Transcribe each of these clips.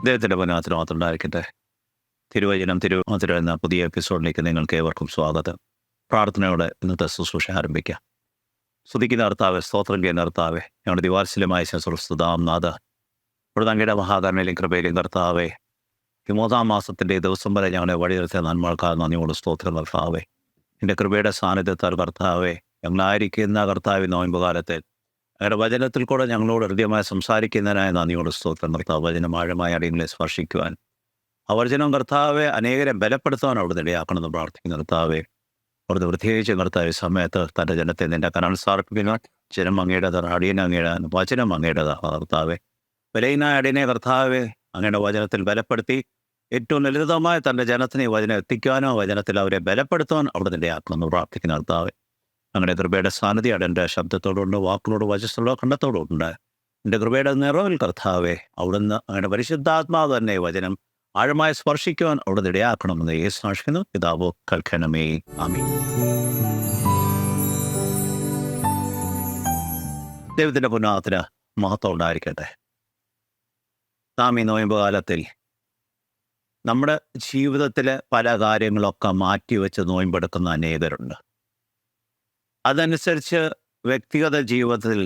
അദ്ദേഹത്തിൻ്റെ പൊന്നാത്തിന് മാത്രം ഉണ്ടായിരിക്കട്ടെ. തിരുവചനം തിരുവചനം എന്ന പുതിയ എപ്പിസോഡിലേക്ക് നിങ്ങൾക്ക് ഏവർക്കും സ്വാഗതം. പ്രാർത്ഥനയോടെ ഇന്നത്തെ ശുശ്രൂഷ ആരംഭിക്കാം. സ്തുതിക്കുന്ന കർത്താവേ, സ്തോത്രം ചെയ്യുന്ന കർത്താവേ, ഞങ്ങളുടെ ദിവാത്സല്യമായ ശുശ്രൂഷതാം നാഥ, ഇവിടെ അങ്ങയുടെ മഹാകരുണയിലും കൃപയിലും കർത്താവേ, ഈ 3-ാം മാസത്തിൻ്റെ ദിവസം വരെ ഞങ്ങളെ വഴിനിർത്തിയ നന്മകൾക്കായി നന്ദിയോട് സ്തോത്രം കർത്താവേ. എൻ്റെ കൃപയുടെ സാന്നിധ്യത്താൽ കർത്താവേ, ഞങ്ങളായിരിക്കുന്ന കർത്താവ് നോയമ്പ് കാലത്തെ അങ്ങയുടെ വചനത്തിൽ കൂടെ ഞങ്ങളോട് ഹൃദ്യമായി സംസാരിക്കുന്നതിനായ നന്ദിയോട് സ്തോത്രം കർത്താവ്. വചനം ആഴമായ അടിയങ്ങളെ സ്പർശിക്കുവാൻ, ആ വചനം കർത്താവെ അനേകരെ ബലപ്പെടുത്താൻ അവിടുന്ന് ഇടയാക്കണമെന്ന് പ്രാർത്ഥിക്കുന്ന കർത്താവെ. അവിടുന്ന് പ്രത്യേകിച്ച് കർത്താവ് സമയത്ത് തൻ്റെ ജനത്തെ നിൻ്റെ കനാൽ സമർപ്പിക്കുന്ന ജനം അങ്ങയുടേതാണ്, അടിയൻ അങ്ങയുടേതാണ്, വചനം അങ്ങയുടേതാണ് കർത്താവെ. വിലയിനായ അടിയനെ കർത്താവെ അങ്ങയുടെ വചനത്തിൽ ബലപ്പെടുത്തി ഏറ്റവും ലളിതമായ തൻ്റെ ജനത്തിനെ വചനം എത്തിക്കാനോ വചനത്തിൽ അവരെ ബലപ്പെടുത്താൻ അവിടുന്ന് ഇടയാക്കണമെന്ന് പ്രാർത്ഥിക്കുന്ന കർത്താവെ. അങ്ങനെ കൃപയുടെ സാന്നിധ്യം അടൻ്റെ ശബ്ദത്തോടുണ്ട്, വാക്കുകളോട് വചസ്സോടോ കണ്ടത്തോടുണ്ട്. എൻ്റെ കൃപയുടെ നിറവിൽ കർത്താവെ അവിടുന്ന് അങ്ങയുടെ പരിശുദ്ധാത്മാവ് തന്നെ വചനം ആഴമായി സ്പർശിക്കുവാൻ അവിടുന്ന് ഇടയാക്കണമെന്ന് യേശുവിന് പിതാവോ കൽക്കണമേ. ആമീൻ. ദൈവത്തിൻ്റെ പുനാത്തിന് മഹത്വം ഉണ്ടായിരിക്കട്ടെ. നാം ഈ നോയമ്പ് കാലത്തിൽ നമ്മുടെ ജീവിതത്തിലെ പല കാര്യങ്ങളൊക്കെ മാറ്റിവെച്ച് നോയമ്പെടുക്കുന്ന അനേകരുണ്ട്. അതനുസരിച്ച് വ്യക്തിഗത ജീവിതത്തിൽ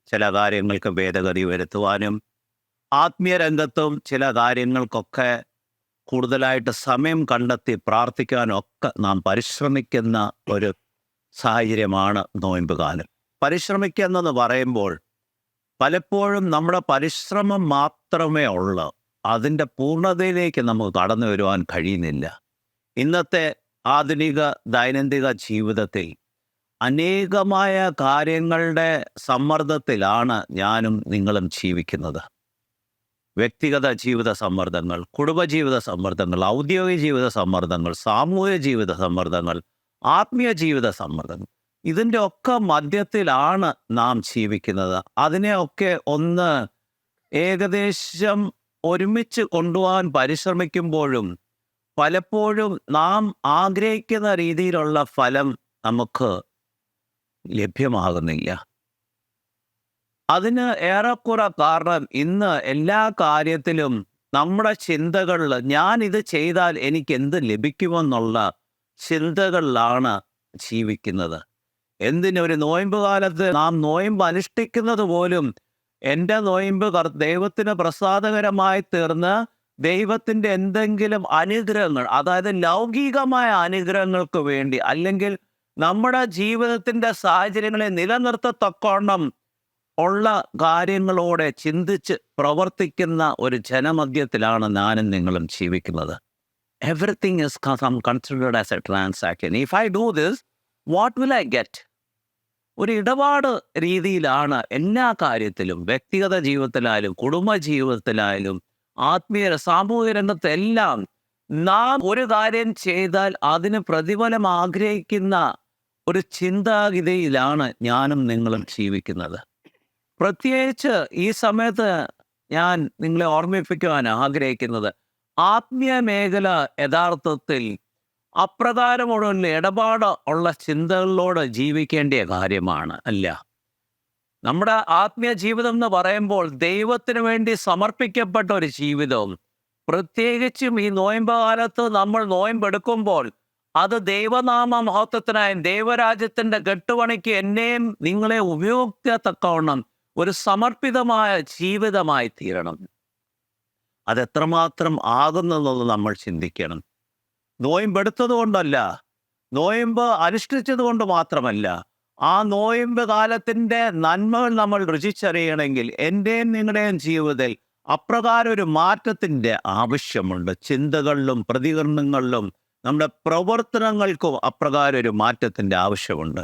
ചില കാര്യങ്ങൾക്ക് ഭേദഗതി വരുത്തുവാനും ആത്മീയ രംഗത്തും ചില കാര്യങ്ങൾക്കൊക്കെ കൂടുതലായിട്ട് സമയം കണ്ടെത്തി പ്രാർത്ഥിക്കാനും ഒക്കെ നാം പരിശ്രമിക്കുന്ന ഒരു സാഹചര്യമാണ് നോയമ്പ് കാലം. പരിശ്രമിക്കുന്നെന്ന് പറയുമ്പോൾ പലപ്പോഴും നമ്മുടെ പരിശ്രമം മാത്രമേ ഉള്ളൂ, അതിൻ്റെ പൂർണ്ണതയിലേക്ക് നമുക്ക് കടന്നു വരുവാൻ കഴിയുന്നില്ല. ഇന്നത്തെ ആധുനിക ദൈനംദിന ജീവിതത്തിൽ അനേകമായ കാര്യങ്ങളുടെ സമ്മർദ്ദത്തിലാണ് ഞാനും നിങ്ങളും ജീവിക്കുന്നത്. വ്യക്തിഗത ജീവിത സമ്മർദ്ദങ്ങൾ, കുടുംബജീവിത സമ്മർദ്ദങ്ങൾ, ഔദ്യോഗിക ജീവിത സമ്മർദ്ദങ്ങൾ, സാമൂഹിക ജീവിത സമ്മർദ്ദങ്ങൾ, ആത്മീയ ജീവിത സമ്മർദ്ദങ്ങൾ, ഇതിൻ്റെ ഒക്കെ മധ്യത്തിലാണ് നാം ജീവിക്കുന്നത്. അതിനെയൊക്കെ ഒന്ന് ഏകദേശം ഒരുമിച്ച് കൊണ്ടുപോകാൻ പരിശ്രമിക്കുമ്പോഴും പലപ്പോഴും നാം ആഗ്രഹിക്കുന്ന രീതിയിലുള്ള ഫലം നമുക്ക് ലഭ്യമാകുന്നില്ല. അതിന് ഏറെക്കുറെ കാരണം ഇന്ന് എല്ലാ കാര്യത്തിലും നമ്മുടെ ചിന്തകളിൽ ഞാൻ ഇത് ചെയ്താൽ എനിക്ക് എന്ത് ലഭിക്കുമെന്നുള്ള ചിന്തകളിലാണ് ജീവിക്കുന്നത്. എന്തിനൊരു നോയമ്പ് കാലത്ത് നാം നോയമ്പ് അനുഷ്ഠിക്കുന്നത് പോലും എൻ്റെ നോയമ്പ് ദൈവത്തിന് പ്രസാദകരമായി തീർന്ന് ദൈവത്തിൻ്റെ എന്തെങ്കിലും അനുഗ്രഹങ്ങൾ, അതായത് ലൗകികമായ അനുഗ്രഹങ്ങൾക്ക് വേണ്ടി, അല്ലെങ്കിൽ നമ്മുടെ ജീവിതത്തിൻ്റെ സാഹചര്യങ്ങളെ നിലനിർത്തത്തക്കോണം ഉള്ള കാര്യങ്ങളോടെ ചിന്തിച്ച് പ്രവർത്തിക്കുന്ന ഒരു ജനമധ്യത്തിലാണ് ഞാനും നിങ്ങളും ജീവിക്കുന്നത്. Everything is considered as A transaction. If I do this, what will I get? ഒരു ഇടപാട് രീതിയിലാണ് എല്ലാ കാര്യത്തിലും, വ്യക്തിഗത ജീവിതത്തിലായാലും കുടുംബ ജീവിതത്തിലായാലും ആത്മീയ സാമൂഹിക രംഗത്തെല്ലാം നാം ഒരു കാര്യം ചെയ്താൽ അതിന് പ്രതിഫലം ആഗ്രഹിക്കുന്ന ഒരു ചിന്താഗതിയിലാണ് ഞാനും നിങ്ങളും ജീവിക്കുന്നത്. പ്രത്യേകിച്ച് ഈ സമയത്ത് ഞാൻ നിങ്ങളെ ഓർമ്മിപ്പിക്കുവാൻ ആഗ്രഹിക്കുന്നത്, ആത്മീയ മേഖല യഥാർത്ഥത്തിൽ അപ്രകാരമുള്ള ഇടപാട് ഉള്ള ചിന്തകളിലൂടെ ജീവിക്കേണ്ട കാര്യമാണ് അല്ല. നമ്മുടെ ആത്മീയ ജീവിതം എന്ന് പറയുമ്പോൾ ദൈവത്തിന് വേണ്ടി സമർപ്പിക്കപ്പെട്ട ഒരു ജീവിതവും, പ്രത്യേകിച്ചും ഈ നോയമ്പ് കാലത്ത് നമ്മൾ നോയമ്പെടുക്കുമ്പോൾ അത് ദൈവനാമ മഹത്വത്തിനായും ദൈവരാജ്യത്തിൻ്റെ കെട്ടുപണിക്ക് എന്നെയും നിങ്ങളെ ഉപയോഗിക്കത്തക്കവണ്ണം ഒരു സമർപ്പിതമായ ജീവിതമായി തീരണം. അതെത്രമാത്രം ആകുന്നെന്നുള്ളത് നമ്മൾ ചിന്തിക്കണം. നോയമ്പെടുത്തത് കൊണ്ടല്ല, നോയമ്പ് അനുഷ്ഠിച്ചത് കൊണ്ട് മാത്രമല്ല, ആ നോയമ്പ് കാലത്തിൻ്റെ നന്മകൾ നമ്മൾ രുചിച്ചറിയണമെങ്കിൽ എൻ്റെയും നിങ്ങളുടെയും ജീവിതത്തിൽ അപ്രകാരം ഒരു മാറ്റത്തിൻ്റെ ആവശ്യമുണ്ട്. ചിന്തകളിലും പ്രതികരണങ്ങളിലും നമ്മുടെ പ്രവർത്തനങ്ങൾക്കും അപ്രകാരം ഒരു മാറ്റത്തിൻ്റെ ആവശ്യമുണ്ട്.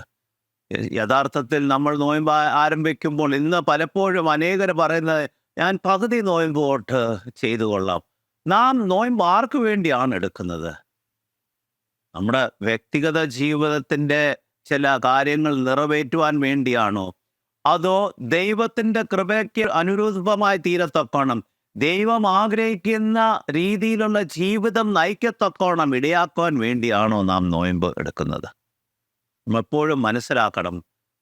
യഥാർത്ഥത്തിൽ നമ്മൾ നോയമ്പ് ആരംഭിക്കുമ്പോൾ ഇന്ന് പലപ്പോഴും അനേകർ പറയുന്നത്, ഞാൻ പകുതി നോയമ്പ് തൊട്ട് ചെയ്തു കൊള്ളാം. നാം നോയമ്പ് ആർക്ക് വേണ്ടിയാണ് എടുക്കുന്നത്? നമ്മുടെ വ്യക്തിഗത ജീവിതത്തിൻ്റെ ചില കാര്യങ്ങൾ നിറവേറ്റുവാൻ വേണ്ടിയാണോ? അതോ ദൈവത്തിൻ്റെ കൃപയ്ക്ക് അനുരൂപമായി തീരത്തക്കോണം ദൈവം ആഗ്രഹിക്കുന്ന രീതിയിലുള്ള ജീവിതം നയിക്കത്തക്കോണം ഇടയാക്കുവാൻ വേണ്ടിയാണോ നാം നോയമ്പ് എടുക്കുന്നത്? എപ്പോഴും മനസ്സിലാക്കണം,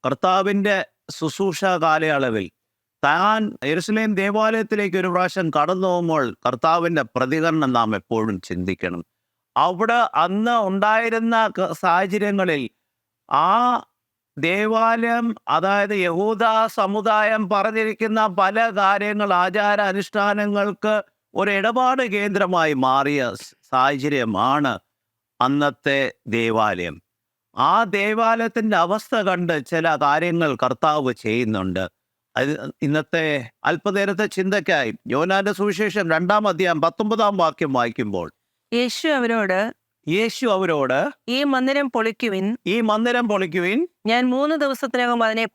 കർത്താവിൻ്റെ ശുശ്രൂഷ കാലയളവിൽ താൻ യെരൂശലേം ദേവാലയത്തിലേക്ക് ഒരു പ്രാവശ്യം കടന്നു പോകുമ്പോൾ കർത്താവിൻ്റെ പ്രതികരണം നാം എപ്പോഴും ചിന്തിക്കണം. അവിടെ അന്ന് ഉണ്ടായിരുന്ന സാഹചര്യങ്ങളിൽ ആ ദേവാലയം, അതായത് യഹൂദ സമുദായം പറഞ്ഞിരിക്കുന്ന പല കാര്യങ്ങൾ, ആചാര അനുഷ്ഠാനങ്ങൾക്ക് ഒരു ഇടപാട് കേന്ദ്രമായി മാറിയ സാഹചര്യമാണ് അന്നത്തെ ദേവാലയം. ആ ദേവാലയത്തിൻ്റെ അവസ്ഥ കണ്ട് ചില കാര്യങ്ങൾ കർത്താവ് ചെയ്യുന്നുണ്ട്. അത് ഇന്നത്തെ അല്പനേരത്തെ ചിന്തയ്ക്കായി യോഹന്നാന്റെ സുവിശേഷം 2-ാം അധ്യായം 19-ാം വാക്യം വായിക്കുമ്പോൾ യേശു അവരോട് ഈ മന്ദിരം പൊളിക്കുവിൻ, ഞാൻ 3 ദിവസത്തിനകം അതിനെ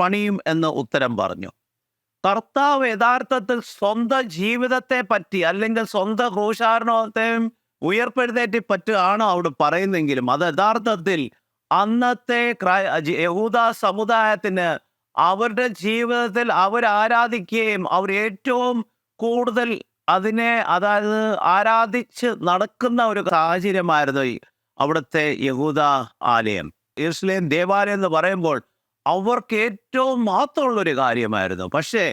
പണിയുമെന്ന് ഉത്തരം പറഞ്ഞു. കർത്താവ് യഥാർത്ഥത്തിൽ സ്വന്തം ജീവിതത്തെ പറ്റി അല്ലെങ്കിൽ സ്വന്തം ക്രൂശാരോഹണത്തെയും ഉയർപ്പെടുന്നതിനെ പറ്റിയാണ് അവിടെ പറയുന്നെങ്കിലും അത് യഥാർത്ഥത്തിൽ അന്നത്തെ യഹൂദ സമുദായത്തിന് അവരുടെ ജീവിതത്തിൽ അവർ ആരാധിക്കുകയും അവർ ഏറ്റവും കൂടുതൽ അതിനെ, അതായത് ആരാധിച്ച് നടക്കുന്ന ഒരു സാഹചര്യമായിരുന്നു അവിടുത്തെ യഹൂദ ആലയം. യെരൂശലേം ദേവാലയം എന്ന് പറയുമ്പോൾ അവർക്ക് ഏറ്റവും മഹത്വമുള്ളൊരു കാര്യമായിരുന്നു. പക്ഷേ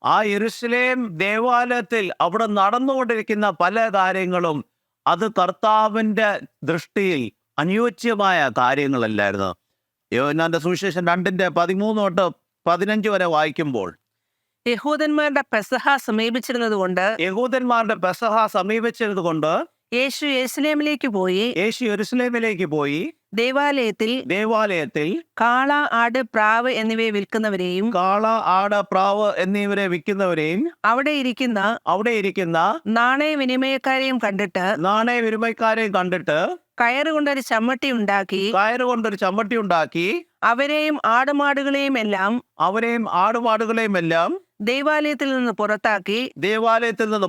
ആ യെരൂശലേം ദേവാലയത്തിൽ അവിടെ നടന്നുകൊണ്ടിരിക്കുന്ന പല കാര്യങ്ങളും അത് കർത്താവിൻ്റെ ദൃഷ്ടിയിൽ അനുയോജ്യമായ കാര്യങ്ങളല്ലായിരുന്നു. യോഹന്നാന്റെ സുവിശേഷം 2:13-15 വരെ വായിക്കുമ്പോൾ യഹൂദന്മാരുടെ പെസഹ സമീപിച്ചിരുന്നത് കൊണ്ട് യേശു യെരൂശലേമിലേക്ക് പോയി ദേവാലയത്തിൽ കാള, ആട്, പ്രാവ് എന്നിവയെ വിൽക്കുന്നവരെയും അവിടെ ഇരിക്കുന്ന നാണയവിനിമയക്കാരെയും കണ്ടിട്ട് കയറുകൊണ്ടൊരു ചമ്മട്ടി ഉണ്ടാക്കി അവരെയും ആടുമാടുകളെയും എല്ലാം ദേവാലയത്തിൽ നിന്ന്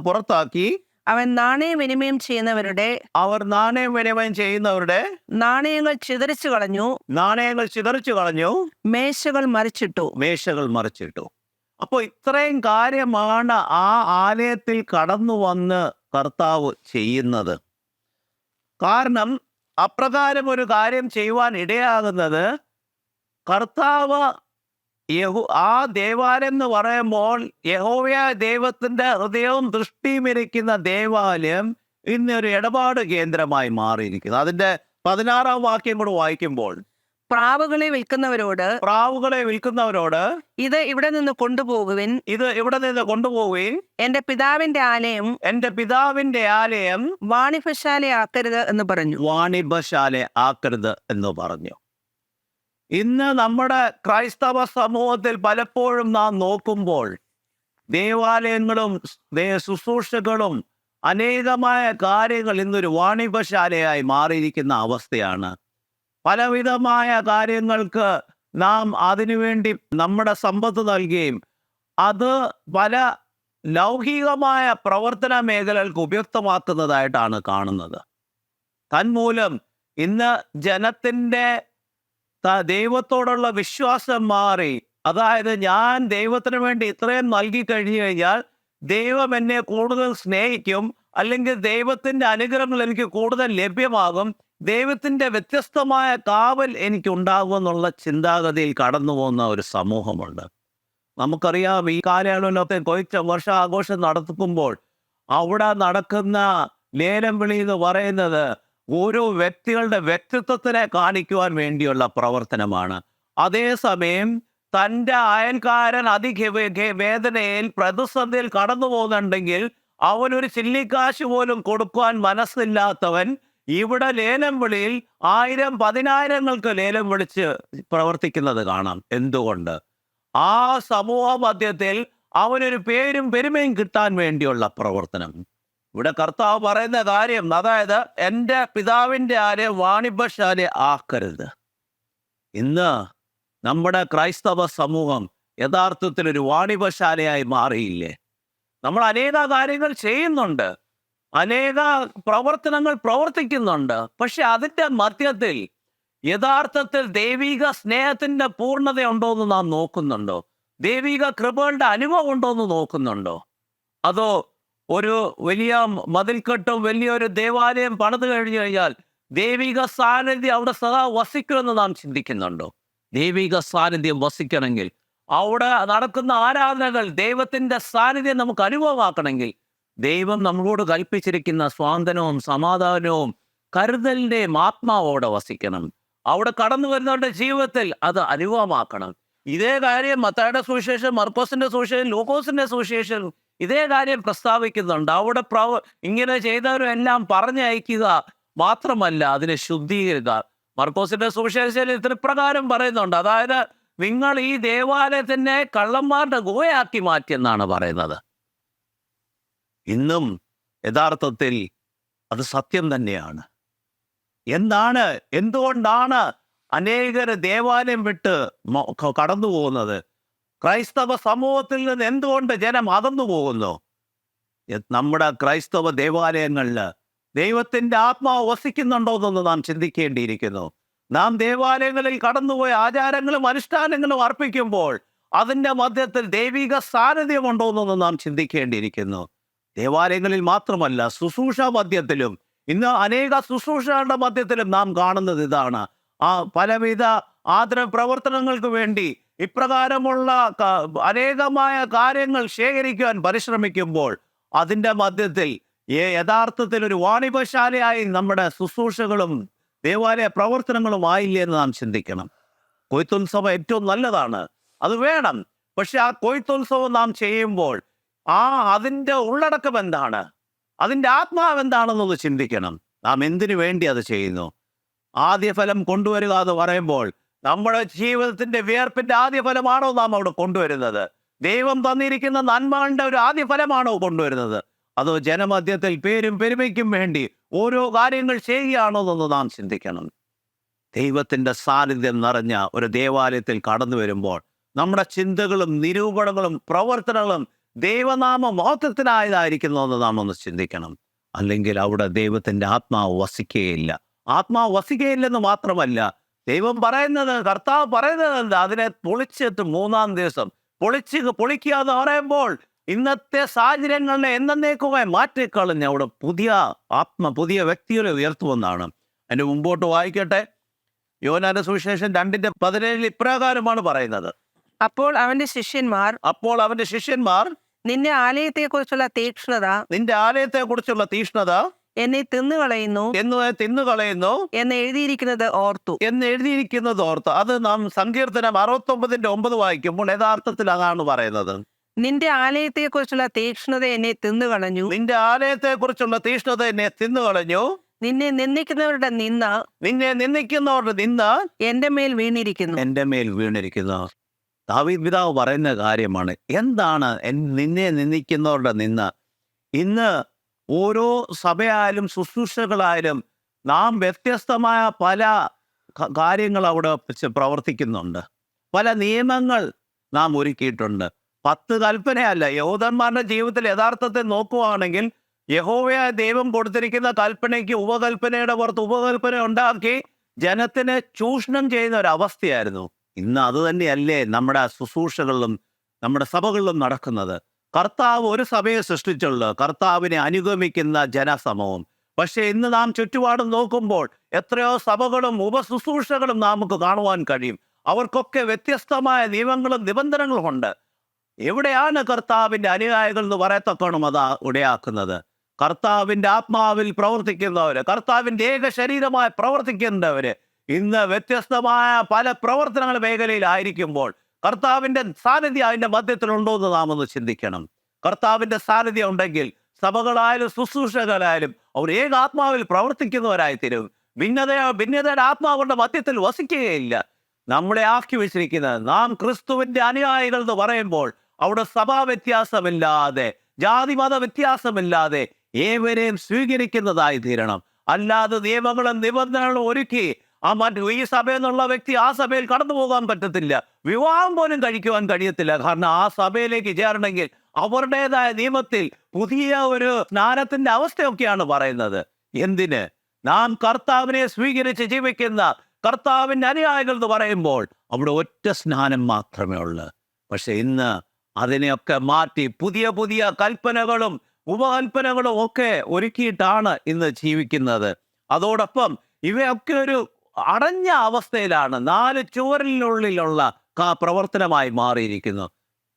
പുറത്താക്കി അവൻ നാണയവിനിമയം ചെയ്യുന്നവരുടെ നാണയങ്ങൾ ചിതറിച്ചു കളഞ്ഞു, മേശകൾ മറിച്ചിട്ടു. അപ്പോൾ ഇത്രയും കാര്യമാണ് ആ ആലയത്തിൽ കടന്നു വന്ന് കർത്താവ് ചെയ്യുന്നത്. കാരണം അപ്രകാരം ഒരു കാര്യം ചെയ്യുവാൻ ഇടയാകുന്നത് കർത്താവ് ആ ദേവാലയം എന്ന് പറയുമ്പോൾ യഹോവയായ ദൈവത്തിൻ്റെ ഹൃദയവും ദൃഷ്ടിയും ഇരിക്കുന്ന ദേവാലയം ഇന്നൊരു ഇടപാട് കേന്ദ്രമായി മാറിയിരിക്കുന്നു. അതിൻ്റെ 16-ാം വാക്യം കൂടെ വായിക്കുമ്പോൾ പ്രാവുകളെ വിൽക്കുന്നവരോട് ഇത് ഇവിടെ നിന്ന് കൊണ്ടുപോകുവിൻ, എന്റെ പിതാവിന്റെ ആലയം വാണിഭശാല ആക്കരുത് എന്ന് പറഞ്ഞു. ഇന്ന് നമ്മുടെ ക്രൈസ്തവ സമൂഹത്തിൽ പലപ്പോഴും നാം നോക്കുമ്പോൾ ദേവാലയങ്ങളും ശുശ്രൂഷകളും അനേകമായ കാര്യങ്ങൾ ഇന്നൊരു വാണിഭശാലയായി മാറിയിരിക്കുന്ന അവസ്ഥയാണ്. പലവിധമായ കാര്യങ്ങൾക്ക് നാം അതിനുവേണ്ടി നമ്മുടെ സമ്പത്ത് നൽകുകയും അത് പല ലൗകികമായ പ്രവർത്തന മേഖലകൾക്ക് ഉപയുക്തമാക്കുന്നതായിട്ടാണ് കാണുന്നത്. തന്മൂലം ഇന്ന് ജനത്തിൻ്റെ ദൈവത്തോടുള്ള വിശ്വാസം മാറി, അതായത് ഞാൻ ദൈവത്തിന് വേണ്ടി ഇത്രയും നൽകി കഴിഞ്ഞു കഴിഞ്ഞാൽ ദൈവം എന്നെ കൂടുതൽ സ്നേഹിക്കും, അല്ലെങ്കിൽ ദൈവത്തിൻ്റെ അനുഗ്രഹങ്ങൾ എനിക്ക് കൂടുതൽ ലഭ്യമാകും, ദൈവത്തിൻ്റെ വ്യത്യസ്തമായ കാവൽ എനിക്കുണ്ടാകും എന്നുള്ള ചിന്താഗതിയിൽ കടന്നു പോകുന്ന ഒരു സമൂഹമുണ്ട്. നമുക്കറിയാം, ഈ കാലയളവിലൊക്കെ കൊയ്ത്ത് വർഷാഘോഷം നടത്തുമ്പോൾ അവിടെ നടക്കുന്ന ലേലം വിളി എന്ന് പറയുന്നത് ഓരോ വ്യക്തികളുടെ വ്യക്തിത്വത്തിനെ കാണിക്കുവാൻ വേണ്ടിയുള്ള പ്രവർത്തനമാണ്. അതേസമയം തൻ്റെ അയൽക്കാരൻ വേദനയിൽ പ്രതിസന്ധിയിൽ കടന്നു പോകുന്നുണ്ടെങ്കിൽ അവനൊരു ചില്ലിക്കാശ് പോലും കൊടുക്കുവാൻ മനസ്സില്ലാത്തവൻ ഇവിടെ ലേലം വിളിയിൽ 1000-10,000 ലേലം വിളിച്ച് പ്രവർത്തിക്കുന്നത് കാണാം. എന്തുകൊണ്ട്? ആ സമൂഹ മധ്യത്തിൽ അവനൊരു പേരും പെരുമയും കിട്ടാൻ വേണ്ടിയുള്ള പ്രവർത്തനം. ഇവിടെ കർത്താവ് പറയുന്ന കാര്യം, അതായത് എൻ്റെ പിതാവിൻ്റെ ആലയം വാണിഭശാല ആക്കരുത്. ഇന്ന് നമ്മുടെ ക്രൈസ്തവ സമൂഹം യഥാർത്ഥത്തിൽ ഒരു വാണിഭശാലയായി മാറിയില്ലേ? നമ്മൾ അനേക കാര്യങ്ങൾ ചെയ്യുന്നുണ്ട്, അനേക പ്രവർത്തനങ്ങൾ പ്രവർത്തിക്കുന്നുണ്ട്. പക്ഷെ അതിൻ്റെ മധ്യത്തിൽ യഥാർത്ഥത്തിൽ ദൈവിക സ്നേഹത്തിൻ്റെ പൂർണ്ണതയുണ്ടോ എന്ന് നാം നോക്കുന്നുണ്ടോ? ദൈവിക കൃപകളുടെ അനുഭവം ഉണ്ടോ എന്ന് നോക്കുന്നുണ്ടോ? അതോ ഒരു വലിയ മതിൽക്കെട്ടും വലിയൊരു ദേവാലയം പണിത് കഴിഞ്ഞു കഴിഞ്ഞാൽ ദൈവിക സാന്നിധ്യം അവിടെ സദാ വസിക്കുമെന്ന് നാം ചിന്തിക്കുന്നുണ്ടോ? ദൈവിക സാന്നിധ്യം വസിക്കണമെങ്കിൽ, അവിടെ നടക്കുന്ന ആരാധനകൾ ദൈവത്തിൻ്റെ സാന്നിധ്യം നമുക്ക് അനുഭവമാക്കണമെങ്കിൽ, ദൈവം നമ്മളോട് കൽപ്പിച്ചിരിക്കുന്ന സ്വാന്തനവും സമാധാനവും കരുതലിൻ്റെയും ആത്മാവോടെ വസിക്കണം. അവിടെ കടന്നു വരുന്നവരുടെ ജീവിതത്തിൽ അത് അനുഭവമാക്കണം. ഇതേ കാര്യം മത്തായിയുടെ സുവിശേഷം, മർക്കോസിന്റെ സുവിശേഷം, ലൂക്കോസിന്റെ സുവിശേഷം ഇതേ കാര്യം പ്രസ്താവിക്കുന്നുണ്ട്. അവിടെ ഇങ്ങനെ ചെയ്തവരും എല്ലാം പറഞ്ഞയക്കുക മാത്രമല്ല, അതിനെ ശുദ്ധീകരിക്കുക. മർക്കോസിന്റെ സുവിശേഷത്തിൽ ഇപ്രകാരം പറയുന്നുണ്ട്, അതായത് നിങ്ങൾ ഈ ദേവാലയത്തിനെ കള്ളന്മാരുടെ ഗുഹയാക്കി മാറ്റിയെന്നാണ് പറയുന്നത്. ഇന്നും യഥാർത്ഥത്തിൽ അത് സത്യം തന്നെയാണ്. എന്തുകൊണ്ടാണ് അനേകർ ദേവാലയം വിട്ട് കടന്നു പോകുന്നത്? ക്രൈസ്തവ സമൂഹത്തിൽ നിന്ന് എന്തുകൊണ്ട് ജനം അകന്നു പോകുന്നു? നമ്മുടെ ക്രൈസ്തവ ദേവാലയങ്ങളിൽ ദൈവത്തിൻ്റെ ആത്മാവ് വസിക്കുന്നുണ്ടോ എന്നൊന്ന് നാം ചിന്തിക്കേണ്ടിയിരിക്കുന്നു. നാം ദേവാലയങ്ങളിൽ കടന്നുപോയ ആചാരങ്ങളും അനുഷ്ഠാനങ്ങളും അർപ്പിക്കുമ്പോൾ അതിൻ്റെ മധ്യത്തിൽ ദൈവിക സാന്നിധ്യമുണ്ടോ എന്നൊന്ന് നാം ചിന്തിക്കേണ്ടിയിരിക്കുന്നു. ദേവാലയങ്ങളിൽ മാത്രമല്ല, ശുശ്രൂഷ മധ്യത്തിലും, ഇന്ന് അനേക ശുശ്രൂഷകളുടെ മധ്യത്തിലും നാം കാണുന്നത് ഇതാണ്. പലവിധ ആദര പ്രവർത്തനങ്ങൾക്ക് വേണ്ടി ഇപ്രകാരമുള്ള അനേകമായ കാര്യങ്ങൾ ശേഖരിക്കുവാൻ പരിശ്രമിക്കുമ്പോൾ അതിൻ്റെ മധ്യത്തിൽ യഥാർത്ഥത്തിൽ ഒരു വാണിഭശാലയായി നമ്മുടെ ശുശ്രൂഷകളും ദേവാലയ പ്രവർത്തനങ്ങളും ആയില്ലേ എന്ന് നാം ചിന്തിക്കണം. കൊയ്ത്തുത്സവം ഏറ്റവും നല്ലതാണ്, അത് വേണം. പക്ഷെ ആ കൊയ്ത്തുത്സവം നാം ചെയ്യുമ്പോൾ അതിൻ്റെ ഉള്ളടക്കം എന്താണ്, അതിൻ്റെ ആത്മാവ് എന്താണെന്നൊന്ന് ചിന്തിക്കണം. നാം എന്തിനു വേണ്ടി അത് ചെയ്യുന്നു? ആദ്യഫലം കൊണ്ടുവരിക എന്ന് പറയുമ്പോൾ നമ്മുടെ ജീവിതത്തിൻ്റെ വിയർപ്പിൻ്റെ ആദ്യഫലമാണോ നാം അവിടെ കൊണ്ടുവരുന്നത്? ദൈവം തന്നിരിക്കുന്ന നന്മകളുടെ ഒരു ആദ്യഫലമാണോ കൊണ്ടുവരുന്നത്? അതോ ജനമധ്യത്തിൽ പേരും പെരുമയ്ക്കും വേണ്ടി ഓരോ കാര്യങ്ങൾ ചെയ്യുകയാണോ എന്നൊന്ന് നാം ചിന്തിക്കണം. ദൈവത്തിൻ്റെ സാന്നിധ്യം നിറഞ്ഞ ഒരു ദേവാലയത്തിൽ കടന്നു വരുമ്പോൾ നമ്മുടെ ചിന്തകളും നിരൂപണങ്ങളും പ്രവർത്തനങ്ങളും ദൈവനാമ മഹത്വത്തിനായതായിരിക്കുന്നു എന്ന് നാം ഒന്ന് ചിന്തിക്കണം. അല്ലെങ്കിൽ അവിടെ ദൈവത്തിൻ്റെ ആത്മാവ് വസിക്കുകയില്ല. ആത്മാവ് വസിക്കുകയില്ലെന്ന് മാത്രമല്ല, ദൈവം പറയുന്നത്, കർത്താവ് പറയുന്നത് എന്താ? അതിനെ പൊളിച്ചിട്ട് 3-ാം ദിവസം പൊളിക്കുക എന്ന് പറയുമ്പോൾ ഇന്നത്തെ സാഹചര്യങ്ങളെ എന്നേക്കുമായി മാറ്റിക്കളഞ്ഞ് അവിടെ പുതിയ വ്യക്തികളെ ഉയർത്തുമെന്നാണ്. അതിന് മുമ്പോട്ട് വായിക്കട്ടെ. യോഹന്നാന്റെ സുവിശേഷം 2:17 ഇപ്രകാരമാണ് പറയുന്നത്. അപ്പോൾ അവന്റെ ശിഷ്യന്മാർ നിന്റെ ആലയത്തെക്കുറിച്ചുള്ള തീക്ഷ്ണത എന്നെ തിന്നുകളയുന്നു എന്ന് എഴുതിയിരിക്കുന്നത് ഓർത്തു. അത് നാം സങ്കീർത്തനം 69:9 വായിക്കുമ്പോൾ യഥാർത്ഥത്തിൽ അതാണ് പറയുന്നത്. നിന്റെ ആലയത്തെക്കുറിച്ചുള്ള തീക്ഷ്ണത എന്നെ തിന്നുകളഞ്ഞു. നിന്നെ നിന്ദിക്കുന്നവരുടെ നിന്ന എന്റെ മേൽ വീണിരിക്കുന്നു. ദാവീദ് പിതാവ് പറയുന്ന കാര്യമാണ്. എന്താണ് നിന്നെ നിന്ദിക്കുന്നവരുടെ നിന്ന? ഇന്ന് ഓരോ സഭയായാലും ശുശ്രൂഷകളായാലും നാം വ്യത്യസ്തമായ പല കാര്യങ്ങൾ അവിടെ പ്രവർത്തിക്കുന്നുണ്ട്. പല നിയമങ്ങൾ നാം ഒരുക്കിയിട്ടുണ്ട്. 10 കൽപ്പനയല്ല. യഹൂദന്മാരുടെ ജീവിതത്തിൽ യഥാർത്ഥത്തിൽ നോക്കുകയാണെങ്കിൽ യഹോവയായ ദൈവം കൊടുത്തിരിക്കുന്ന കൽപ്പനയ്ക്ക് ഉപകൽപ്പനയുടെ പുറത്ത് ഉപകൽപ്പന ഉണ്ടാക്കി ജനത്തിനെ ചൂഷണം ചെയ്യുന്ന ഒരവസ്ഥയായിരുന്നു. ഇന്ന് അത് തന്നെയല്ലേ നമ്മുടെ ശുശ്രൂഷകളിലും നമ്മുടെ സഭകളിലും നടക്കുന്നത്? കർത്താവ് ഒരു സഭയെ സൃഷ്ടിച്ചുള്ളൂ, കർത്താവിനെ അനുഗമിക്കുന്ന ജനസമൂഹം. പക്ഷേ ഇന്ന് നാം ചുറ്റുപാടും നോക്കുമ്പോൾ എത്രയോ സഭകളും ഉപശുശ്രൂഷകളും നമുക്ക് കാണുവാൻ കഴിയും. അവർക്കൊക്കെ വ്യത്യസ്തമായ നിയമങ്ങളും നിബന്ധനകളും ഉണ്ട്. എവിടെയാണ് കർത്താവിൻ്റെ അനുയായികൾ എന്ന് പറയത്തക്കണം അതാ ഇടയാക്കുന്നത്? കർത്താവിൻ്റെ ആത്മാവിൽ പ്രവർത്തിക്കുന്നവര്, കർത്താവിൻ്റെ ഏക ശരീരമായി പ്രവർത്തിക്കുന്നവര് ഇന്ന് വ്യത്യസ്തമായ പല പ്രവർത്തനങ്ങൾ മേഖലയിലായിരിക്കുമ്പോൾ കർത്താവിൻ്റെ സാന്നിധ്യം അതിൻ്റെ മധ്യത്തിലുണ്ടോ എന്ന് നാം ഒന്ന് ചിന്തിക്കണം. കർത്താവിൻ്റെ സാന്നിധ്യം ഉണ്ടെങ്കിൽ സഭകളായാലും ശുശ്രൂഷകളായാലും അവർ ഏക ആത്മാവിൽ പ്രവർത്തിക്കുന്നവരായി തീരും. ഭിന്നതയുടെ ആത്മാവുകളുടെ മധ്യത്തിൽ വസിക്കുകയില്ല. നമ്മളെ ആക്കി വെച്ചിരിക്കുന്നത്, നാം ക്രിസ്തുവിൻ്റെ അനുയായികൾ എന്ന് പറയുമ്പോൾ അവിടെ സഭാ വ്യത്യാസമില്ലാതെ, ജാതിമത വ്യത്യാസമില്ലാതെ ഏവരെയും സ്വീകരിക്കുന്നതായി തീരണം. അല്ലാതെ നിയമങ്ങളും നിബന്ധനകളും ഒരുക്കി ഈ സഭയിൽ നിന്നുള്ള വ്യക്തി ആ സഭയിൽ കടന്നു പോകാൻ പറ്റത്തില്ല. വിവാഹം പോലും കഴിക്കുവാൻ കഴിയത്തില്ല. കാരണം ആ സഭയിലേക്ക് ചേരണമെങ്കിൽ അവരുടേതായ നിയമത്തിൽ പുതിയ ഒരു സ്നാനത്തിന്റെ അവസ്ഥയൊക്കെയാണ് പറയുന്നത്. എന്തിന്? നാം കർത്താവിനെ സ്വീകരിച്ച് ജീവിക്കുന്ന കർത്താവിൻ്റെ അനുയായികൾ എന്ന് പറയുമ്പോൾ അവിടെ ഒറ്റ സ്നാനം മാത്രമേ ഉള്ളൂ. പക്ഷെ ഇന്ന് അതിനെയൊക്കെ മാറ്റി പുതിയ പുതിയ കൽപ്പനകളും ഉപകൽപ്പനകളും ഒക്കെ ഒരുക്കിയിട്ടാണ് ഇന്ന് ജീവിക്കുന്നത്. അതോടൊപ്പം ഇവയൊക്കെ ഒരു അടഞ്ഞ അവസ്ഥയിലാണ്, 4 ചുവരിനുള്ളിലുള്ള പ്രവർത്തനമായി മാറിയിരിക്കുന്നു.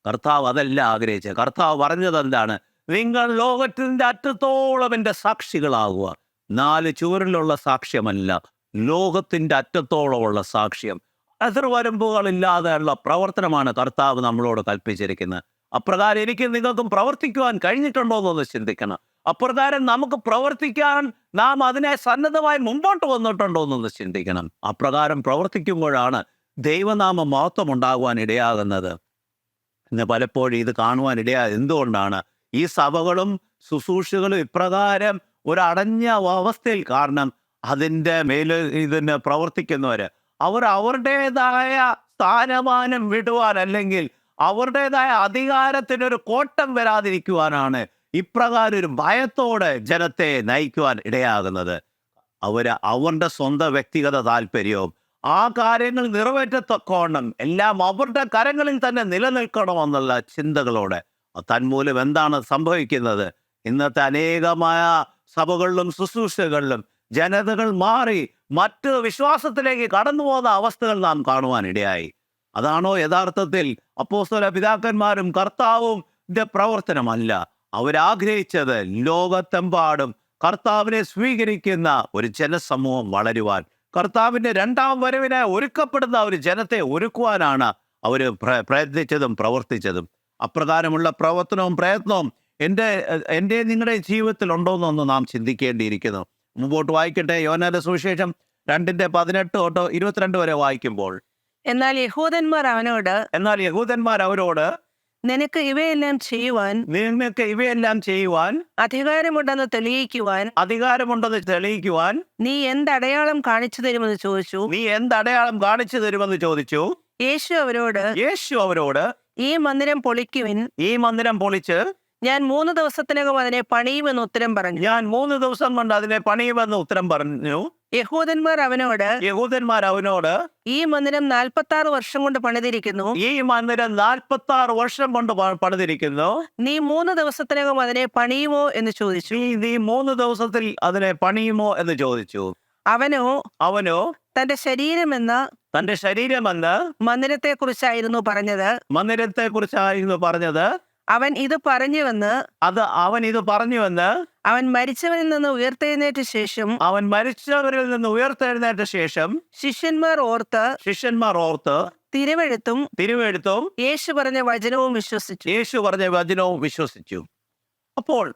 കർത്താവ് അതല്ല ആഗ്രഹിച്ചത്. കർത്താവ് പറഞ്ഞത് എന്താണ്? നിങ്ങൾ ലോകത്തിൻ്റെ അറ്റത്തോളം എൻ്റെ സാക്ഷികളാകുക. 4 ചുവരിലുള്ള സാക്ഷ്യമല്ല, ലോകത്തിൻ്റെ അറ്റത്തോളമുള്ള സാക്ഷ്യം. അതിർവരമ്പുകളില്ലാതെയുള്ള പ്രവർത്തനമാണ് കർത്താവ് നമ്മളോട് കൽപ്പിച്ചിരിക്കുന്നത്. അപ്രകാരം എനിക്ക് നിങ്ങൾക്കും പ്രവർത്തിക്കുവാൻ കഴിഞ്ഞിട്ടുണ്ടോ എന്നൊന്ന് ചിന്തിക്കണം. അപ്രകാരം നമുക്ക് പ്രവർത്തിക്കാൻ നാം അതിനെ സന്നദ്ധമായി മുമ്പോട്ട് വന്നിട്ടുണ്ടോ എന്നൊന്ന് ചിന്തിക്കണം. അപ്രകാരം പ്രവർത്തിക്കുമ്പോഴാണ് ദൈവനാമ മഹത്വം ഉണ്ടാകുവാൻ ഇടയാകുന്നത്. ഇന്ന് പലപ്പോഴും ഇത് കാണുവാൻ ഇടയായത് എന്തുകൊണ്ടാണ്? ഈ സഭകളും ശുശ്രൂഷകളും ഇപ്രകാരം ഒരു അടഞ്ഞ അവസ്ഥയിൽ. കാരണം അതിൻ്റെ മേല് ഇതിന് പ്രവർത്തിക്കുന്നവർ അവർ അവരുടേതായ സ്ഥാനമാനം വിടുവാൻ, അല്ലെങ്കിൽ അവരുടേതായ അധികാരത്തിനൊരു കോട്ടം വരാതിരിക്കുവാനാണ് ഇപ്രകാരം ഒരു ഭയത്തോടെ ജനത്തെ നയിക്കുവാൻ ഇടയാകുന്നത്. അവരുടെ സ്വന്തം വ്യക്തിഗത താല്പര്യവും ആ കാര്യങ്ങൾ നിറവേറ്റത്തക്കോണം എല്ലാം അവരുടെ കരങ്ങളിൽ തന്നെ നിലനിൽക്കണമെന്നുള്ള ചിന്തകളോടെ. തന്മൂലം എന്താണ് സംഭവിക്കുന്നത്? ഇന്നത്തെ അനേകമായ സഭകളിലും ശുശ്രൂഷകളിലും ജനതകൾ മാറി മറ്റ് വിശ്വാസത്തിലേക്ക് കടന്നു പോകുന്ന അവസ്ഥകൾ നാം കാണുവാൻ ഇടയായി. അതാണോ യഥാർത്ഥത്തിൽ അപ്പോസ്തല പിതാക്കന്മാരും കർത്താവും പ്രവർത്തനമല്ല. അവരാഗ്രഹിച്ചത് ലോകത്തെമ്പാടും കർത്താവിനെ സ്വീകരിക്കുന്ന ഒരു ജനസമൂഹം വളരുവാൻ, കർത്താവിൻ്റെ 2ാം വരവിനെ ഒരുക്കപ്പെടുന്ന ഒരു ജനത്തെ ഒരുക്കുവാനാണ് അവർ പ്രയത്നിച്ചതും പ്രവർത്തിച്ചതും. അപ്രകാരമുള്ള പ്രയത്നവും എൻ്റെ നിങ്ങളുടെ ജീവിതത്തിൽ ഉണ്ടോയെന്നൊന്ന് നാം ചിന്തിക്കേണ്ടിയിരിക്കുന്നു. മുമ്പോട്ട് വായിക്കട്ടെ. യോഹന്നാന്റെ സുവിശേഷം 2:18-22 വരെ വായിക്കുമ്പോൾ, എന്നാൽ യഹൂദന്മാർ അവനോട് നിനക്ക് ഇവയെല്ലാം ചെയ്യുവാൻ അധികാരമുണ്ടെന്ന് തെളിയിക്കുവാൻ നീ എന്ത് കാണിച്ചു തരുമെന്ന് ചോദിച്ചു. യേശു അവരോട് ഈ മന്ദിരം പൊളിച്ച് ഞാൻ 3 ദിവസത്തിനകം അതിനെ പണിയുമെന്ന് ഉത്തരം പറഞ്ഞു. 3 ദിവസം കൊണ്ട് അതിനെ പണിയുമെന്ന് ഉത്തരം പറഞ്ഞു. യഹൂദന്മാർ അവനോട് ഈ മന്ദിരം 46 വർഷം കൊണ്ട് പണിതിരിക്കുന്നു. നീ 3 ദിവസത്തിനകം അതിനെ പണിയുമോ എന്ന് ചോദിച്ചു. നീ 3 ദിവസത്തിൽ അതിനെ പണിയുമോ എന്ന് ചോദിച്ചു. അവനോ തന്റെ ശരീരമെന്ന് മന്ദിരത്തെ കുറിച്ചായിരുന്നു പറഞ്ഞത്. അവൻ ഇത് പറഞ്ഞുവെന്ന് അവൻ മരിച്ചവരിൽ നിന്ന് ഉയർത്തെഴുന്നേറ്റ ശേഷം ശിഷ്യന്മാർ ഓർത്ത് തിരുവെഴുത്തും യേശു പറഞ്ഞ വചനവും വിശ്വസിച്ചു. അപ്പോൾ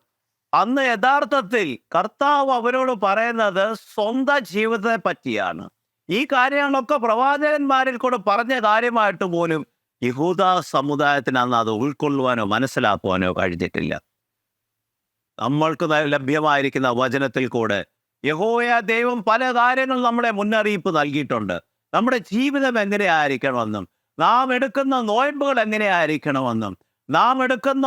അന്ന് യഥാർത്ഥത്തിൽ കർത്താവ് അവരോട് പറയുന്നത് സ്വന്തം ജീവിതത്തെ പറ്റിയാണ്. ഈ കാര്യങ്ങളൊക്കെ പ്രവാചകന്മാരിൽ കൂടെ പറഞ്ഞ കാര്യമായിട്ട് പോലും യഹൂദ സമുദായത്തിന് അന്ന് അത് ഉൾക്കൊള്ളുവാനോ മനസ്സിലാക്കുവാനോ കഴിഞ്ഞിട്ടില്ല. നമ്മൾക്ക് ലഭ്യമായിരിക്കുന്ന വചനത്തിൽ കൂടെ യഹോവയായ ദൈവം പല കാര്യങ്ങൾ നമ്മുടെ മുന്നറിയിപ്പ് നൽകിയിട്ടുണ്ട്. നമ്മുടെ ജീവിതം എങ്ങനെയായിരിക്കണമെന്നും, നാം എടുക്കുന്ന നോയമ്പുകൾ എങ്ങനെയായിരിക്കണമെന്നും, നാം എടുക്കുന്ന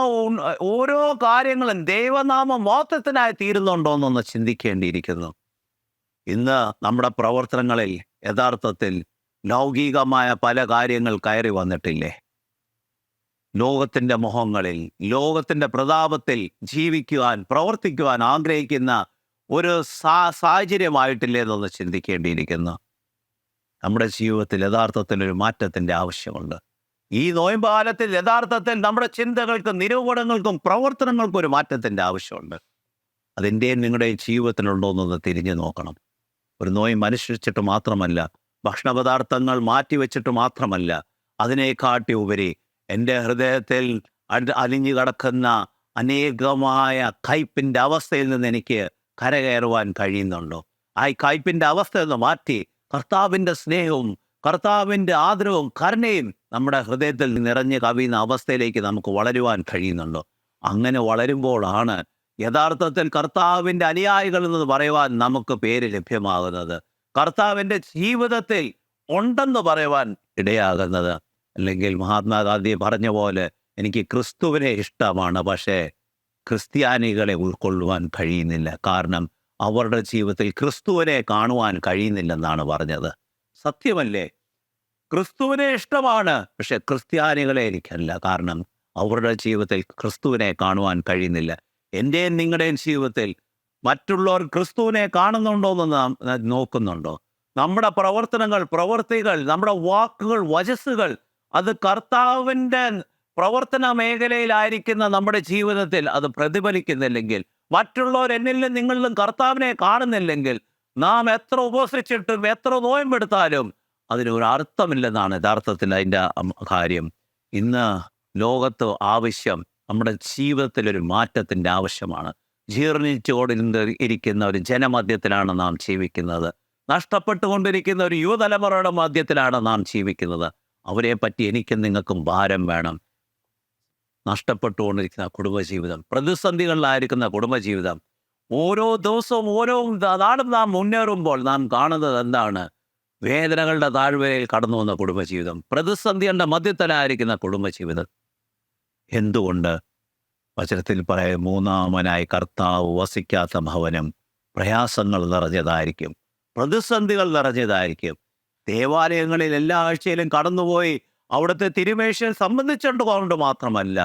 ഓരോ കാര്യങ്ങളും ദൈവനാമ മഹത്വത്തിനായി തീരുന്നുണ്ടോ എന്നൊന്ന് ചിന്തിക്കേണ്ടിയിരിക്കുന്നു. ഇന്ന് നമ്മുടെ പ്രവർത്തനങ്ങളിൽ യഥാർത്ഥത്തിൽ ലൗകികമായ പല കാര്യങ്ങൾ കയറി വന്നിട്ടില്ലേ? ലോകത്തിൻ്റെ മുഖങ്ങളിൽ, ലോകത്തിൻ്റെ പ്രതാപത്തിൽ ജീവിക്കുവാൻ, പ്രവർത്തിക്കുവാൻ ആഗ്രഹിക്കുന്ന ഒരു സാഹചര്യമായിട്ടില്ലേ എന്നൊന്ന് ചിന്തിക്കേണ്ടിയിരിക്കുന്നു. നമ്മുടെ ജീവിതത്തിൽ യഥാർത്ഥത്തിൽ ഒരു മാറ്റത്തിൻ്റെ ആവശ്യമുണ്ട്. ഈ നോയമ്പ് കാലത്തിൽ യഥാർത്ഥത്തിൽ നമ്മുടെ ചിന്തകൾക്കും നിരൂപണങ്ങൾക്കും പ്രവർത്തനങ്ങൾക്കും ഒരു മാറ്റത്തിൻ്റെ ആവശ്യമുണ്ട്. അതിൻ്റെയും നിങ്ങളുടെയും ജീവിതത്തിലുണ്ടോ എന്നൊന്ന് തിരിഞ്ഞു നോക്കണം. ഒരു നോയമ്പ് അനുഷ്ഠിച്ചിട്ട് മാത്രമല്ല, ഭക്ഷണപദാർത്ഥങ്ങൾ മാറ്റിവെച്ചിട്ട് മാത്രമല്ല, അതിനെക്കാട്ടി ഉപരി എൻ്റെ ഹൃദയത്തിൽ അലിഞ്ഞു കിടക്കുന്ന അനേകമായ കയ്പിൻ്റെ അവസ്ഥയിൽ നിന്ന് എനിക്ക് കരകയറുവാൻ കഴിയുന്നുണ്ടോ? ആ കയ്പിൻ്റെ അവസ്ഥയൊന്ന് മാറ്റി കർത്താവിൻ്റെ സ്നേഹവും കർത്താവിൻ്റെ ആദരവും കരുണയും നമ്മുടെ ഹൃദയത്തിൽ നിറഞ്ഞു കവിയുന്ന അവസ്ഥയിലേക്ക് നമുക്ക് വളരുവാൻ കഴിയുന്നുണ്ടോ? അങ്ങനെ വളരുമ്പോഴാണ് യഥാർത്ഥത്തിൽ കർത്താവിൻ്റെ അനുയായികൾ എന്ന് പറയുവാൻ നമുക്ക് പേര് ലഭ്യമാകുന്നത്, കർത്താവിൻ്റെ ജീവിതത്തിൽ ഉണ്ടെന്ന് പറയുവാൻ ഇടയാകുന്നത്. അല്ലെങ്കിൽ മഹാത്മാഗാന്ധി പറഞ്ഞ പോലെ, എനിക്ക് ക്രിസ്തുവിനെ ഇഷ്ടമാണ്, പക്ഷേ ക്രിസ്ത്യാനികളെ ഉൾക്കൊള്ളുവാൻ കഴിയുന്നില്ല. കാരണം അവരുടെ ജീവിതത്തിൽ ക്രിസ്തുവിനെ കാണുവാൻ കഴിയുന്നില്ലെന്നാണ് പറഞ്ഞത്. സത്യമല്ലേ? ക്രിസ്തുവിനെ ഇഷ്ടമാണ്, പക്ഷെ ക്രിസ്ത്യാനികളെ എനിക്കല്ല. കാരണം അവരുടെ ജീവിതത്തിൽ ക്രിസ്തുവിനെ കാണുവാൻ കഴിയുന്നില്ല. എൻ്റെയും നിങ്ങളുടെയും ജീവിതത്തിൽ മറ്റുള്ളവർ ക്രിസ്തുവിനെ കാണുന്നുണ്ടോ എന്ന് നാം നോക്കുന്നുണ്ടോ? നമ്മുടെ പ്രവർത്തനങ്ങൾ, പ്രവൃത്തികൾ, നമ്മുടെ വാക്കുകൾ, വചസ്സുകൾ അത് കർത്താവിൻ്റെ പ്രവർത്തന മേഖലയിലായിരിക്കുന്ന നമ്മുടെ ജീവിതത്തിൽ അത് പ്രതിഫലിക്കുന്നില്ലെങ്കിൽ, മറ്റുള്ളവർ എന്നിലും നിങ്ങളിലും കർത്താവിനെ കാണുന്നില്ലെങ്കിൽ, നാം എത്ര ഉപവസിച്ചിട്ടും എത്ര നോയമ്പെടുത്താലും അതിനൊരു അർത്ഥമില്ലെന്നാണ് യഥാർത്ഥത്തിൽ അതിൻ്റെ കാര്യം. ഇന്ന് ലോകത്ത് ആവശ്യം നമ്മുടെ ജീവിതത്തിലൊരു മാറ്റത്തിൻ്റെ ആവശ്യമാണ്. ജീർണിച്ചുകൊണ്ടിരിക്കുന്ന ഒരു ജനമധ്യത്തിലാണ് നാം ജീവിക്കുന്നത്. നഷ്ടപ്പെട്ടുകൊണ്ടിരിക്കുന്ന ഒരു യുവതലമുറയുടെ മധ്യത്തിലാണ് നാം ജീവിക്കുന്നത്. അവരെ പറ്റി എനിക്കും നിങ്ങൾക്കും ഭാരം വേണം. നഷ്ടപ്പെട്ടുകൊണ്ടിരിക്കുന്ന കുടുംബജീവിതം, പ്രതിസന്ധികളിലായിരിക്കുന്ന കുടുംബജീവിതം, ഓരോ ദിവസവും ഓരോ നാളും നാം മുന്നേറുമ്പോൾ നാം കാണുന്നത് എന്താണ്? വേദനകളുടെ താഴ്വരയിൽ കടന്നു വന്ന കുടുംബജീവിതം, പ്രതിസന്ധികളുടെ മധ്യത്തിലായിരിക്കുന്ന കുടുംബജീവിതം. എന്തുകൊണ്ട്? വചനത്തിൽ പറയും, മൂന്നാമനായി കർത്താവ് വസിക്കാത്ത ഭവനം പ്രയാസങ്ങൾ നിറഞ്ഞതായിരിക്കും, പ്രതിസന്ധികൾ നിറഞ്ഞതായിരിക്കും. ദേവാലയങ്ങളിൽ എല്ലാ ആഴ്ചയിലും കടന്നുപോയി അവിടുത്തെ തിരുമേശയിൽ സംബന്ധിച്ചുകൊണ്ട് മാത്രമല്ല,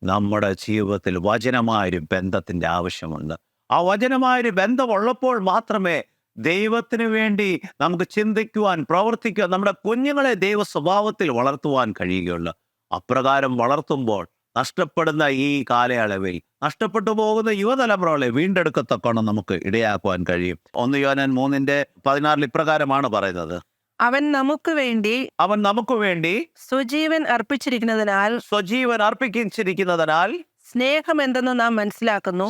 നമ്മുടെ ജീവിതത്തിൽ വചനമായൊരു ബന്ധത്തിൻ്റെ ആവശ്യമുണ്ട്. ആ വചനമായൊരു ബന്ധമുള്ളപ്പോൾ മാത്രമേ ദൈവത്തിന് വേണ്ടി നമുക്ക് ചിന്തിക്കുവാൻ, പ്രവർത്തിക്കുവാൻ, നമ്മുടെ കുഞ്ഞുങ്ങളെ ദൈവ സ്വഭാവത്തിൽ വളർത്തുവാൻ കഴിയുകയുള്ളൂ. അപ്രകാരം വളർത്തുമ്പോൾ നഷ്ടപ്പെടുന്ന ഈ കാലയളവിൽ നഷ്ടപ്പെട്ടു പോകുന്ന യുവതലമുറകളെ വീണ്ടെടുക്കത്തക്കോണം നമുക്ക് ഇടയാക്കുവാൻ കഴിയും. 1 യോഹന്നാൻ 3:16 ഇപ്രകാരമാണ് പറയുന്നത്, അവൻ നമുക്ക് വേണ്ടി സ്വജീവൻ അർപ്പിച്ചിരിക്കുന്നതിനാൽ സ്നേഹം എന്തെന്ന് നാം മനസ്സിലാക്കുന്നു.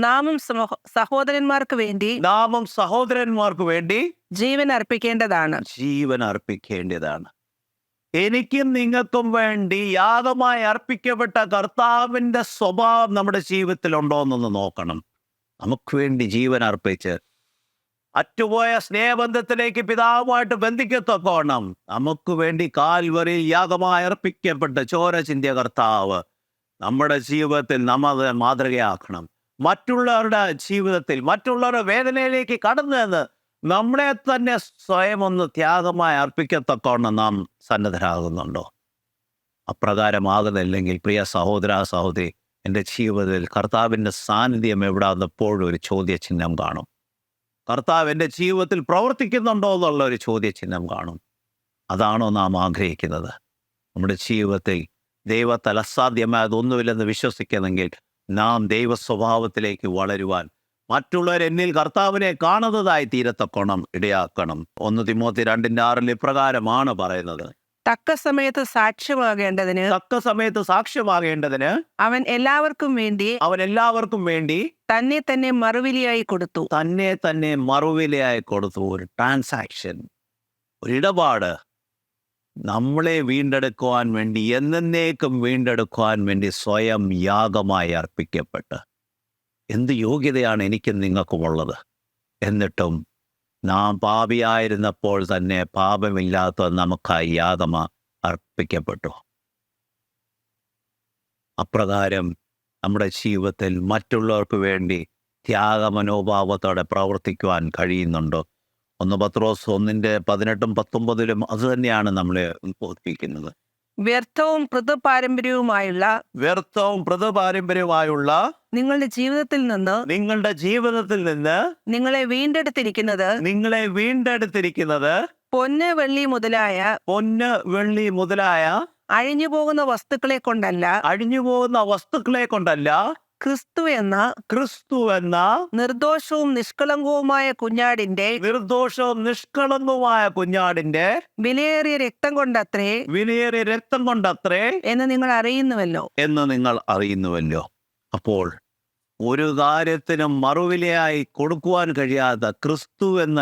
നാമും സഹോദരന്മാർക്ക് വേണ്ടി ജീവൻ അർപ്പിക്കേണ്ടതാണ്. എനിക്കും നിങ്ങൾക്കും വേണ്ടി യാഗമായി അർപ്പിക്കപ്പെട്ട കർത്താവിൻ്റെ സ്വഭാവം നമ്മുടെ ജീവിതത്തിൽ ഉണ്ടോ എന്നൊന്ന് നോക്കണം. നമുക്ക് വേണ്ടി ജീവൻ അർപ്പിച്ച് അറ്റുപോയ സ്നേഹബന്ധത്തിലേക്ക് പിതാവുമായിട്ട് ബന്ധിക്കത്തക്കോണം നമുക്ക് വേണ്ടി കാൽവരിയിൽ യാഗമായി അർപ്പിക്കപ്പെട്ട ചോര ചിന്തിയ കർത്താവ് നമ്മുടെ ജീവിതത്തിൽ നമ്മൾ മാതൃകയാക്കണം. മറ്റുള്ളവരുടെ ജീവിതത്തിൽ, മറ്റുള്ളവരുടെ വേദനയിലേക്ക് കടന്നു എന്ന് നമ്മളെ തന്നെ സ്വയം ഒന്ന് ത്യാഗമായി അർപ്പിക്കത്തക്കോണം നാം സന്നദ്ധരാകുന്നുണ്ടോ? അപ്രകാരമാകുന്നില്ലെങ്കിൽ പ്രിയ സഹോദര സഹോദരി, എൻ്റെ ജീവിതത്തിൽ കർത്താവിൻ്റെ സാന്നിധ്യം എവിടാന്ന് എപ്പോഴും ഒരു ചോദ്യചിഹ്നം കാണും. കർത്താവ് എൻ്റെ ജീവിതത്തിൽ പ്രവർത്തിക്കുന്നുണ്ടോ എന്നുള്ള ഒരു ചോദ്യചിഹ്നം കാണും. അതാണോ നാം ആഗ്രഹിക്കുന്നത്? നമ്മുടെ ജീവിതത്തിൽ ദൈവത്താൽ അസാധ്യമായതൊന്നുമില്ലെന്ന് വിശ്വസിക്കുന്നെങ്കിൽ നാം ദൈവ സ്വഭാവത്തിലേക്ക് വളരുവാൻ, മറ്റുള്ളവർ എന്നിൽ കർത്താവിനെ കാണുന്നതായി തീരത്തക്കോണം ഇടയാക്കണം. 1 തിമോത്തി 2:6 ഇപ്രകാരമാണ് പറയുന്നത്, തക്ക സമയത്ത് സാക്ഷ്യമാകേണ്ടതിന് അവൻ എല്ലാവർക്കും വേണ്ടി തന്നെ തന്നെ മറുവിലയായി കൊടുത്തു. ഒരു ട്രാൻസാക്ഷൻ, ഒരു ഇടപാട്, നമ്മളെ വീണ്ടെടുക്കുവാൻ വേണ്ടി, എന്നേക്കും വീണ്ടെടുക്കുവാൻ വേണ്ടി സ്വയം യാഗമായി അർപ്പിക്കപ്പെട്ട്. എന്ത് യോഗ്യതയാണ് എനിക്കും നിങ്ങൾക്കുമുള്ളത്? എന്നിട്ടും നാം പാപിയായിരുന്നപ്പോൾ തന്നെ പാപമില്ലാത്ത നമുക്കായി യാഗം അർപ്പിക്കപ്പെട്ടു. അപ്രകാരം നമ്മുടെ ജീവിതത്തിൽ മറ്റുള്ളവർക്ക് വേണ്ടി ത്യാഗമനോഭാവത്തോടെ പ്രവർത്തിക്കുവാൻ കഴിയുന്നുണ്ടോ? 1 പത്രോസ് 1:18-19 അത് തന്നെയാണ് നമ്മളെ ഉദ്ബോധിപ്പിക്കുന്നത്. വ്യർത്ഥവും പൃഥുപാരമ്പര്യവുമായുള്ള നിങ്ങളുടെ ജീവിതത്തിൽ നിന്ന് നിങ്ങളെ വീണ്ടെടുത്തിരിക്കുന്നത് പൊന്ന് വെള്ളി മുതലായ അഴിഞ്ഞുപോകുന്ന വസ്തുക്കളെ കൊണ്ടല്ല ക്രിസ്തു എന്ന നിർദോഷവും നിഷ്കളങ്കവുമായ കുഞ്ഞാടിന്റെ വിലയേറിയ രക്തം കൊണ്ടത്രേ എന്ന് നിങ്ങൾ അറിയുന്നുവല്ലോ. അപ്പോൾ ഒരു കാര്യത്തിനും മറുവിലയായി കൊടുക്കുവാൻ കഴിയാത്ത ക്രിസ്തു എന്ന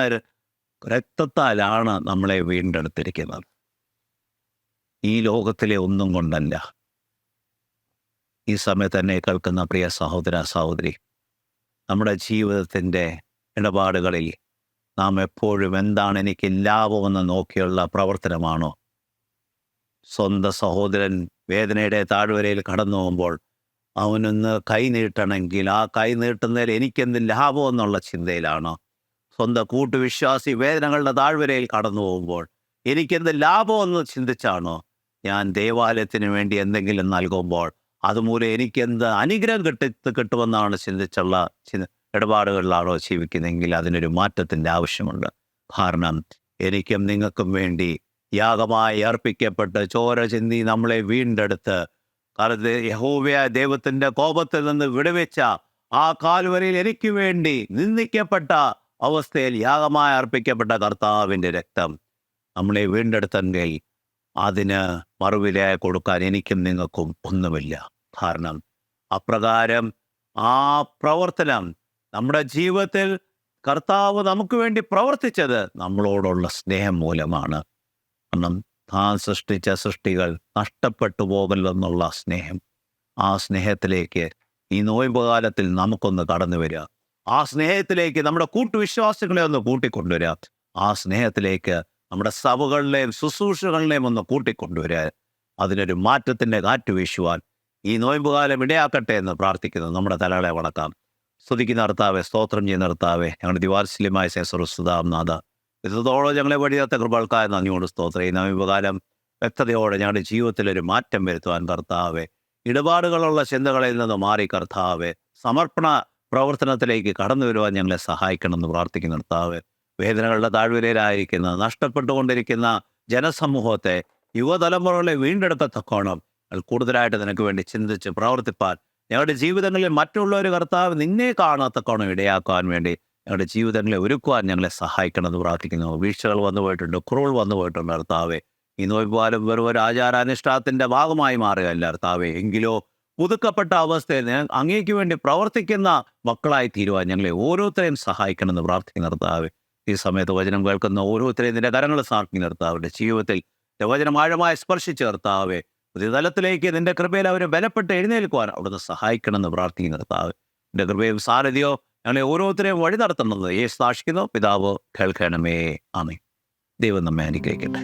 രക്തത്താലാണ് നമ്മളെ വീണ്ടെടുത്തിരിക്കുന്നത്. ഈ ലോകത്തിലെ ഒന്നും കൊണ്ടല്ല. ഈ സമയത്ത് തന്നെ കേൾക്കുന്ന പ്രിയ സഹോദര സഹോദരി, നമ്മുടെ ജീവിതത്തിൻ്റെ ഇടപാടുകളിൽ നാം എപ്പോഴും എന്താണ് എനിക്ക് ലാഭമെന്ന് നോക്കിയുള്ള പ്രവർത്തനമാണോ? സ്വന്തം സഹോദരൻ വേദനയുടെ താഴ്വരയിൽ കടന്നു പോകുമ്പോൾ അവനൊന്ന് കൈ നീട്ടണമെങ്കിൽ ആ കൈ നീട്ടുന്നതിൽ എനിക്കെന്ത് ലാഭമെന്നുള്ള ചിന്തയിലാണോ? സ്വന്തം കൂട്ടുവിശ്വാസി വേദനകളുടെ താഴ്വരയിൽ കടന്നു പോകുമ്പോൾ എനിക്കെന്ത് ലാഭമെന്ന് ചിന്തിച്ചാണോ? ഞാൻ ദേവാലയത്തിന് വേണ്ടി എന്തെങ്കിലും നൽകുമ്പോൾ അതുമൂലം എനിക്കെന്ത് അനുഗ്രഹം കിട്ടുമെന്നാണ് ചിന്തിച്ചുള്ള ഇടപാടുകളിലാണോ ജീവിക്കുന്നതെങ്കിൽ അതിനൊരു മാറ്റത്തിൻ്റെ ആവശ്യമുണ്ട്. കാരണം എനിക്കും നിങ്ങൾക്കും വേണ്ടി യാഗമായി അർപ്പിക്കപ്പെട്ട് ചോര ചിന്തി നമ്മളെ വീണ്ടെടുത്ത് യഹോവയായ ദൈവത്തിൻ്റെ കോപത്തിൽ നിന്ന് വിടുവിച്ച ആ കാൽവരിയിൽ എനിക്ക് വേണ്ടി നിന്ദിക്കപ്പെട്ട അവസ്ഥയിൽ യാഗമായി അർപ്പിക്കപ്പെട്ട കർത്താവിൻ്റെ രക്തം നമ്മളെ വീണ്ടെടുത്തെങ്കിൽ അതിന് മറുവിലയായി കൊടുക്കാൻ എനിക്കും നിങ്ങൾക്കും ഒന്നുമില്ല. കാരണം അപ്രകാരം ആ പ്രവർത്തനം നമ്മുടെ ജീവിതത്തിൽ കർത്താവ് നമുക്ക് വേണ്ടി പ്രവർത്തിച്ചത് നമ്മളോടുള്ള സ്നേഹം മൂലമാണ്. കാരണം താൻ സൃഷ്ടിച്ച സൃഷ്ടികൾ നഷ്ടപ്പെട്ടു പോകല്ലെന്നുള്ള സ്നേഹം, ആ സ്നേഹത്തിലേക്ക് ഈ നോയമ്പ് കാലത്തിൽ നമുക്കൊന്ന് കടന്നു വരിക. ആ സ്നേഹത്തിലേക്ക് നമ്മുടെ കൂട്ടുവിശ്വാസികളെ ഒന്ന് കൂട്ടിക്കൊണ്ടുവരിക. ആ സ്നേഹത്തിലേക്ക് നമ്മുടെ സഭകളിലെയും ശുശ്രൂഷകളിലെയും ഒന്ന് കൂട്ടിക്കൊണ്ടുവരിക. അതിനൊരു മാറ്റത്തിൻ്റെ കാറ്റ് വീശുവാൻ ഈ നോയമ്പ് കാലം ഇടയാക്കട്ടെ എന്ന് പ്രാർത്ഥിക്കുന്നു. നമ്മുടെ തലകളെ വണക്കാം. സ്തുതിക്കുന്ന കർത്താവേ, സ്തോത്രം ചെയ്യുന്ന കർത്താവേ, ഞങ്ങളുടെ ദിവാത്സല്യമായ ശേഷറുസ്തുതാംനാഥ, ഇതോടെ ഞങ്ങളെ വഴിയാത്ത കൃപകൾക്കായ നന്ദിയോട് സ്തോത്രം. ഈ നോയമ്പുകാലം വ്യക്തതയോടെ ഞങ്ങളുടെ ജീവിതത്തിലൊരു മാറ്റം വരുത്തുവാൻ കർത്താവേ, ഇടപാടുകളുള്ള ചിന്തകളിൽ നിന്ന് മാറി കർത്താവേ, സമർപ്പണ പ്രവർത്തനത്തിലേക്ക് കടന്നു വരുവാൻ ഞങ്ങളെ സഹായിക്കണമെന്ന് പ്രാർത്ഥിക്കുന്ന കർത്താവേ, വേദനകളുടെ താഴ്വരയിലായിരിക്കുന്ന നഷ്ടപ്പെട്ടുകൊണ്ടിരിക്കുന്ന ജനസമൂഹത്തെ, യുവതലമുറകളെ വീണ്ടെടുക്കത്തക്കോണം കൂടുതലായിട്ട് നിനക്ക് വേണ്ടി ചിന്തിച്ച് പ്രവർത്തിപ്പാൻ ഞങ്ങളുടെ ജീവിതങ്ങളിൽ മറ്റുള്ളവർ കർത്താവ് നിന്നെ കാണാത്തക്കോണം ഇടയാക്കുവാൻ വേണ്ടി ഞങ്ങളുടെ ജീവിതങ്ങളെ ഒരുക്കുവാൻ ഞങ്ങളെ സഹായിക്കണമെന്ന് പ്രാർത്ഥിക്കുന്നു. വീഴ്ചകൾ വന്നു പോയിട്ടുണ്ട്, കുറവുകൾ വന്നു പോയിട്ടുണ്ട് കർത്താവേ. ഈ നോയമ്പാലും വെറും ഒരു ആചാരാനുഷ്ഠാനത്തിൻ്റെ ഭാഗമായി മാറുകയല്ല കർത്താവേ, എങ്കിലോ പുതുക്കപ്പെട്ട അവസ്ഥയിൽ അങ്ങേക്ക് വേണ്ടി പ്രവർത്തിക്കുന്ന മക്കളായി തീരുവാൻ ഞങ്ങളെ ഓരോരുത്തരെയും സഹായിക്കണമെന്ന് പ്രാർത്ഥിക്കുന്ന കർത്താവേ. ഈ സമയത്ത് വചനം കേൾക്കുന്ന ഓരോരുത്തരെയും നിന്റെ കരങ്ങൾ സാർക്കി നിർത്താവരുടെ ജീവിതത്തിൽ വചനം ആഴമായി സ്പർശിച്ച് കർത്താവേ, പുതിയ തലത്തിലേക്ക് നിന്റെ കൃപയിൽ അവരെ ബലപ്പെട്ട് എഴുന്നേൽക്കുവാൻ അവിടുന്ന് സഹായിക്കണമെന്ന് പ്രാർത്ഥിക്കുന്ന കർത്താവ്. നിന്റെ കൃപയും സാരഥിയോ ഞങ്ങളെ ഓരോരുത്തരെയും വഴി നടത്തുന്നത് യേശു സാക്ഷിക്കുന്നു. പിതാവ് കേൾക്കണമേ. ആമേൻ. ദൈവം നമ്മെ അനുഗ്രഹിക്കട്ടെ.